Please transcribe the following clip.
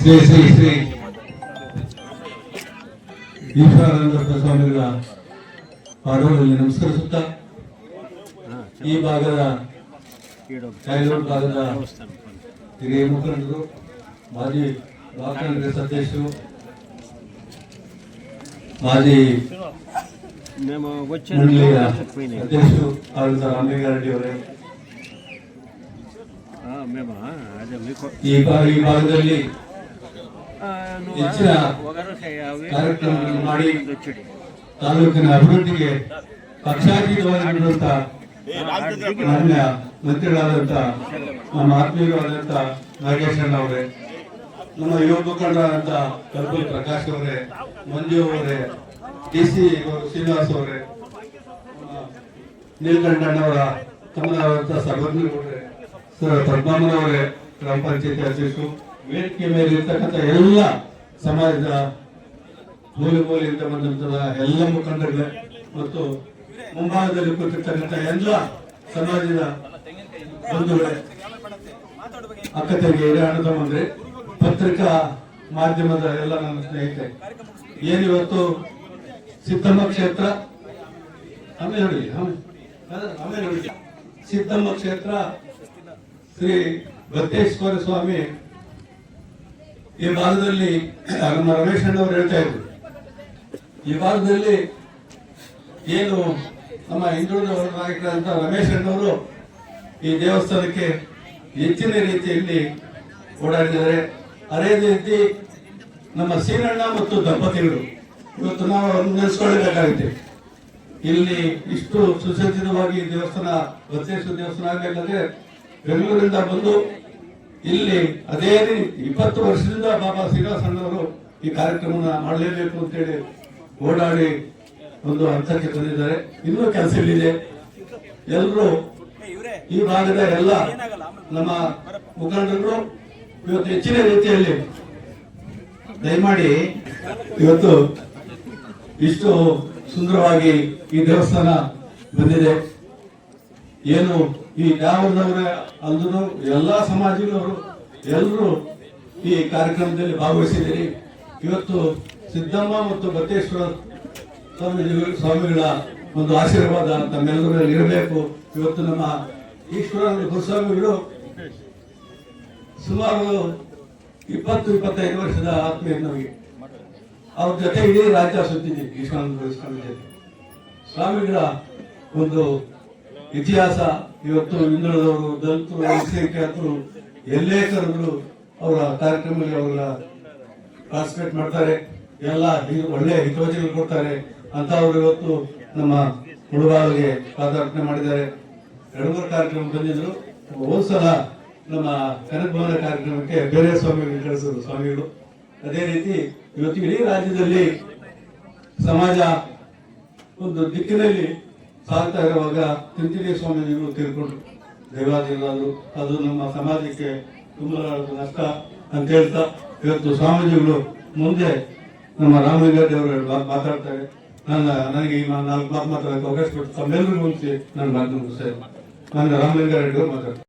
ಶ್ರೀ ಶ್ರೀ ಶ್ರೀ ಈಶ್ವರಾನಂದ ಸ್ವಾಮಿಗಳ ಪಾದಗಳಲ್ಲಿ ನಮಸ್ಕರಿಸುತ್ತಾ ಈ ಭಾಗದ ಕೈಲೂರು ಭಾಗದ ಹಿರಿಯ ಮುಖಂಡರು, ಮಾಜಿ ಬ್ಲಾಕ್ ಕಾಂಗ್ರೆಸ್ ಅಧ್ಯಕ್ಷರು, ಮಾಜಿ ಮಂಡಳಿಯ ಅಧ್ಯಕ್ಷರು ಆದಂತ ರಾಮಲಿಂಗಾರೆಡ್ಡಿ ಅವರೇ, ಈ ಭಾಗದಲ್ಲಿ ಹೆಚ್ಚಿನ ಕಾರ್ಯಕ್ರಮಗಳನ್ನು ಮಾಡಿ ತಾಲೂಕಿನ ಅಭಿವೃದ್ಧಿಗೆ ಪಕ್ಷಾತೀತವಾಗಿರುವಂತ ಮಾನ್ಯ ಮಂತ್ರಿಗಳಾದಂತ ನಮ್ಮ ಆತ್ಮೀಯರಾದಂತ ನಾಗೇಶಣ್ಣ ಅವರೇ, ನಮ್ಮ ಯುವ ಮುಖಂಡರಾದಂತ ಕಲ್ಪಲ್ ಪ್ರಕಾಶ್ ಅವರೇ, ಮಂಜು ಅವರೇ, ಡಿಸಿ ಶ್ರೀನಿವಾಸ್ ಅವರೇ, ನೀಲಕಂಠಣ್ಣವರ ತಮ್ಮನಾದಂತ ಸರ್ವಜ್ಞಗೌಡ್ರೆ, ಪದ್ಮಮ್ಮನವರೇ, ಗ್ರಾಮ ಪಂಚಾಯತಿ ಅಧ್ಯಕ್ಷರು, ವೇದಿಕೆ ಮೇಲೆ ಇರ್ತಕ್ಕಂಥ ಎಲ್ಲ ಸಮಾಜದ ಮೂಲೆಯಿಂದ ಬಂದಂತಹ ಎಲ್ಲ ಮುಖಂಡರುಗಳೇ ಮತ್ತು ಮುಂಭಾಗದಲ್ಲಿ ಕೂತಿರ್ತಕ್ಕಂಥ ಎಲ್ಲ ಸಮಾಜದ ಬಂಧುಗಳೇ, ಅಕ್ಕ ತಂಗಿ, ಅಣ್ಣ ತಮ್ಮಂದ್ರೆ, ಪತ್ರಿಕಾ ಮಾಧ್ಯಮದ ಎಲ್ಲ ನನ್ನ ಸ್ನೇಹಿತರೆ, ಏನಿವತ್ತು ಸಿದ್ದಮ್ಮ ಕ್ಷೇತ್ರ ಸಿದ್ದಮ್ಮ ಕ್ಷೇತ್ರ ಶ್ರೀ ಬತ್ತೇಶ್ವರ ಸ್ವಾಮಿ ಈ ಭಾಗದಲ್ಲಿ ನಮ್ಮ ರಮೇಶ್ ಅಣ್ಣವರು ಹೇಳ್ತಾ ಇದ್ರು, ಈ ಭಾಗದಲ್ಲಿ ಏನು ನಮ್ಮ ಹಿಂದುಳಿದ ನಾಯಕರಂತ ರಮೇಶ್ ಅಣ್ಣವರು ಈ ದೇವಸ್ಥಾನಕ್ಕೆ ಹೆಚ್ಚಿನ ರೀತಿಯಲ್ಲಿ ಓಡಾಡಿದ್ದಾರೆ. ಅದೇ ರೀತಿ ನಮ್ಮ ಸೀನಣ್ಣ ಮತ್ತು ದಂಪತಿಗಳು ಇವತ್ತು ನಾವು ನೆನೆಸ್ಕೊಳ್ಳಬೇಕಾಗುತ್ತೆ. ಇಲ್ಲಿ ಇಷ್ಟು ಸುಸಜ್ಜಿತವಾಗಿ ದೇವಸ್ಥಾನ, ಬಸವೇಶ್ವರ ದೇವಸ್ಥಾನ ಆಗಬೇಕಂದ್ರೆ ಬೆಂಗಳೂರಿಂದ ಬಂದು ಇಲ್ಲಿ ಅದೇ ರೀತಿ 20 ವರ್ಷದಿಂದ ಬಾಬಾ ಶ್ರೀನಿವಾಸಣ್ಣವರು ಈ ಕಾರ್ಯಕ್ರಮನ ಮಾಡಲೇಬೇಕು ಅಂತೇಳಿ ಓಡಾಡಿ ಒಂದು ಹಂತಕ್ಕೆ ಬಂದಿದ್ದಾರೆ. ಇನ್ನೂ ಕೆಲಸ ಇಲ್ಲಿದೆ. ಎಲ್ಲರೂ ಈ ಭಾಗದ ಎಲ್ಲ ನಮ್ಮ ಮುಖಂಡರು ಇವತ್ತು ಹೆಚ್ಚಿನ ರೀತಿಯಲ್ಲಿ ದಯಮಾಡಿ ಇವತ್ತು ಇಷ್ಟು ಸುಂದರವಾಗಿ ಈ ದೇವಸ್ಥಾನ ಬಂದಿದೆ. ಏನು ಈ ದ್ಯಾವರದವರೇ ಅಲ್ಲೂ ಎಲ್ಲಾ ಸಮಾಜದವರು ಎಲ್ಲರೂ ಈ ಕಾರ್ಯಕ್ರಮದಲ್ಲಿ ಭಾಗವಹಿಸಿದ್ದೀರಿ. ಇವತ್ತು ಸಿದ್ದಮ್ಮ ಮತ್ತು ಬತ್ತೇಶ್ವರ ಸ್ವಾಮಿಗಳ ಒಂದು ಆಶೀರ್ವಾದ ತಮ್ಮೆಲ್ಲರೂ ಇರಬೇಕು. ಇವತ್ತು ನಮ್ಮ ಈಶ್ವರಾನಂದ ಗುರುಸ್ವಾಮಿಗಳು ಸುಮಾರು 20-25 ವರ್ಷದ ಆತ್ಮೀಯ ನಮಗೆ. ಅವ್ರ ಜೊತೆ ಇಡೀ ರಾಜ್ಯ ಸುತ್ತಿದ್ದೀವಿ. ಈಶ್ವರಾನಂದ ಗುರುಸ್ವಾಮಿ ಜೊತೆ ಸ್ವಾಮಿಗಳ ಒಂದು ಇತಿಹಾಸ ಇವತ್ತು ಹಿಂದುಳಿದವರು, ದಲಿತರು, ಅಲ್ಪಸಂಖ್ಯಾತರು ಎಲ್ಲೇ ಕರೆದ್ರು ಅವರ ಕಾರ್ಯಕ್ರಮದಲ್ಲಿ ಅವರ ಪಾರ್ಟಿಸಿಪೇಟ್ ಮಾಡ್ತಾರೆ. ಎಲ್ಲ ಒಳ್ಳೆ ಹಿತವಚನಗಳು ಕೊಡ್ತಾರೆ ಅಂತ ಅವರು ಇವತ್ತು ನಮ್ಮ ಮುಳುಬಾಗಿಲಿಗೆ ಪಾದಾರ್ಪಣೆ ಮಾಡಿದ್ದಾರೆ. 2-3 ಕಾರ್ಯಕ್ರಮ ಬಂದಿದ್ರು. ಹೋದ್ಸಲ ನಮ್ಮ ಕನಕ ಭವನ ಕಾರ್ಯಕ್ರಮಕ್ಕೆ ಬೇರೆ ಸ್ವಾಮಿಗಳು ಕಳಿಸಿದ್ರು ಸ್ವಾಮಿಗಳು. ಅದೇ ರೀತಿ ಇವತ್ತು ಇಡೀ ರಾಜ್ಯದಲ್ಲಿ ಸಮಾಜ ಒಂದು ದಿಕ್ಕಿನಲ್ಲಿ ಸಾಗ್ತಾ ಇರುವಾಗ ತಿಂತಿಣಿ ಸ್ವಾಮೀಜಿಗಳು ತೀರ್ಕೊಂಡ್ರು, ದೈವಾಧೀನರಾದ್ರು. ಅದು ನಮ್ಮ ಸಮಾಜಕ್ಕೆ ತುಂಬಾ ನಷ್ಟ ಅಂತ ಹೇಳ್ತಾ ಇವತ್ತು ಸ್ವಾಮೀಜಿಗಳು ಮುಂದೆ ನಮ್ಮ ರಾಮಲಿಂಗಾರೆಡ್ಡಿ ಅವರು ಮಾತಾಡ್ತಾರೆ. ನನಗೆ ಈ 4 ಮಾತು ಮಾತಾಡೋಕೆ ಅವಕಾಶ ಕೊಟ್ಟು ತಮ್ಮೆಲ್ಲರಿಗೂ ಮುಂಚೆ ನಾನು ಮಾತು ಮುಗಿಸ್ತೇನೆ. ನನ್ನ ರಾಮಲಿಂಗಾರೆಡ್ಡಿ ಅವರು ಮಾತಾಡ್ತಾರೆ.